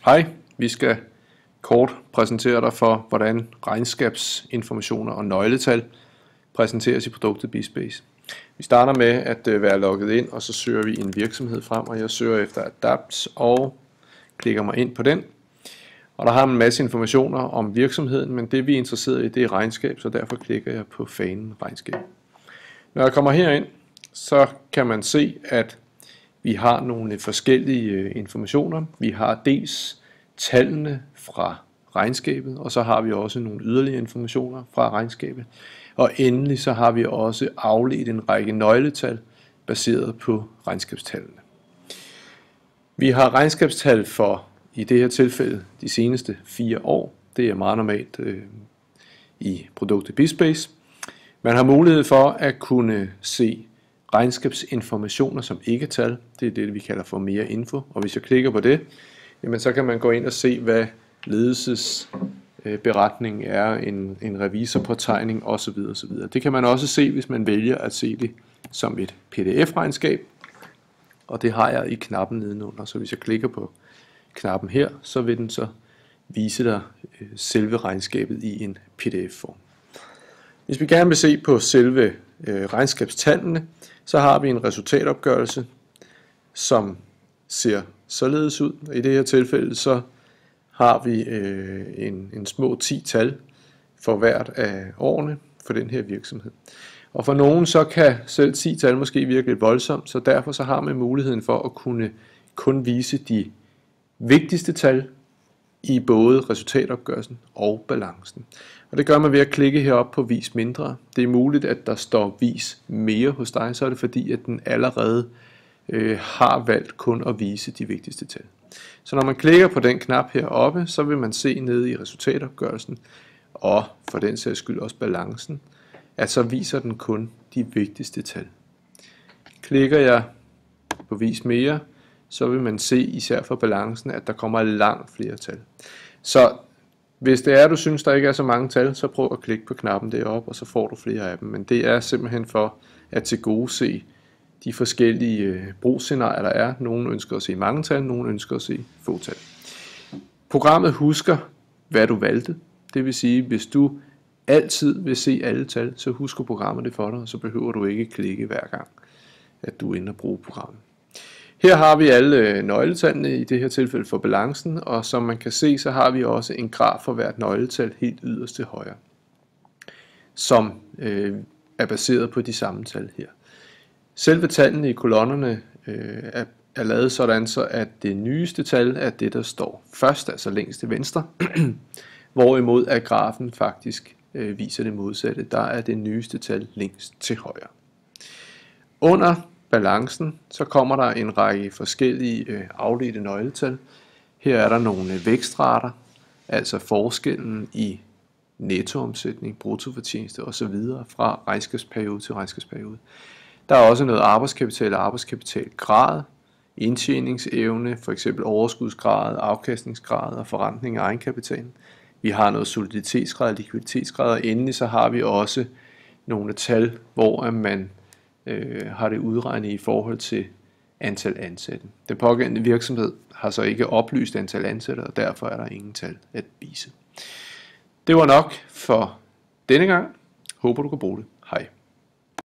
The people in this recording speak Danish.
Hej, vi skal kort præsentere dig for, hvordan regnskabsinformationer og nøgletal præsenteres i produktet BSpace. Vi starter med at være logget ind, og så søger vi en virksomhed frem, og jeg søger efter Adapts og klikker mig ind på den. Og der har en masse informationer om virksomheden, men det vi er interesseret i, det er regnskab, så derfor klikker jeg på fanen regnskab. Når jeg kommer herind, så kan man se, at vi har nogle forskellige informationer. Vi har dels tallene fra regnskabet, og så har vi også nogle yderligere informationer fra regnskabet. Og endelig så har vi også afledt en række nøgletal baseret på regnskabstallene. Vi har regnskabstal for, i det her tilfælde, de seneste 4 år. Det er meget normalt i produktet BSpace. Man har mulighed for at kunne se regnskabsinformationer som ikke-tal. Det er det, vi kalder for mere info. Og hvis jeg klikker på det, jamen så kan man gå ind og se, hvad ledelsesberetningen er, en revisorpåtegning osv. osv. Det kan man også se, hvis man vælger at se det som et PDF-regnskab. Og det har jeg i knappen nedenunder. Så hvis jeg klikker på knappen her, så vil den så vise dig selve regnskabet i en PDF-form. Hvis vi gerne vil se på selve regnskabstallene, så har vi en resultatopgørelse, som ser således ud. I det her tilfælde så har vi en små 10 tal for hvert af årene for den her virksomhed. Og for nogen så kan selv 10 tal måske virke lidt voldsomt, så derfor så har man muligheden for at kunne kun vise de vigtigste tal i både resultatopgørelsen og balancen. Og det gør man ved at klikke heroppe på vis mindre. Det er muligt, at der står vis mere hos dig, så er det fordi, at den allerede har valgt kun at vise de vigtigste tal. Så når man klikker på den knap heroppe, så vil man se nede i resultatopgørelsen, og for den sags skyld også balancen, at så viser den kun de vigtigste tal. Klikker jeg på vis mere, så vil man se især for balancen, at der kommer langt flere tal. Så hvis det er, du synes, der ikke er så mange tal, så prøv at klikke på knappen deroppe, og så får du flere af dem. Men det er simpelthen for at tilgodese de forskellige brugsscenarier, der er. Nogle ønsker at se mange tal, nogle ønsker at se få tal. Programmet husker, hvad du valgte. Det vil sige, hvis du altid vil se alle tal, så husker programmet det for dig, og så behøver du ikke klikke hver gang, at du ender at bruge programmet. Her har vi alle nøgletallene, i det her tilfælde for balancen, og som man kan se, så har vi også en graf for hvert nøgletal helt yderst til højre, som er baseret på de samme tal her. Selve tallene i kolonnerne er lavet sådan, så at det nyeste tal er det, der står først, altså længst til venstre, hvorimod at grafen faktisk viser det modsatte. Der er det nyeste tal længst til højre. Under balancen, så kommer der en række forskellige afledte nøgletal. Her er der nogle vækstrater, altså forskellen i nettoomsætning, bruttofortjeneste osv. fra regnskabsperiode til regnskabsperiode. Der er også noget arbejdskapital og arbejdskapitalgrad, indtjeningsevne, f.eks. overskudsgrad, afkastningsgrad og forrentning af egenkapitalen. Vi har noget soliditetsgrad og likviditetsgrad, og endelig så har vi også nogle tal, hvor man har det udregnet i forhold til antal ansatte. Den pågældende virksomhed har så ikke oplyst antal ansatte, og derfor er der ingen tal at vise. Det var nok for denne gang. Håber du kan bruge det. Hej.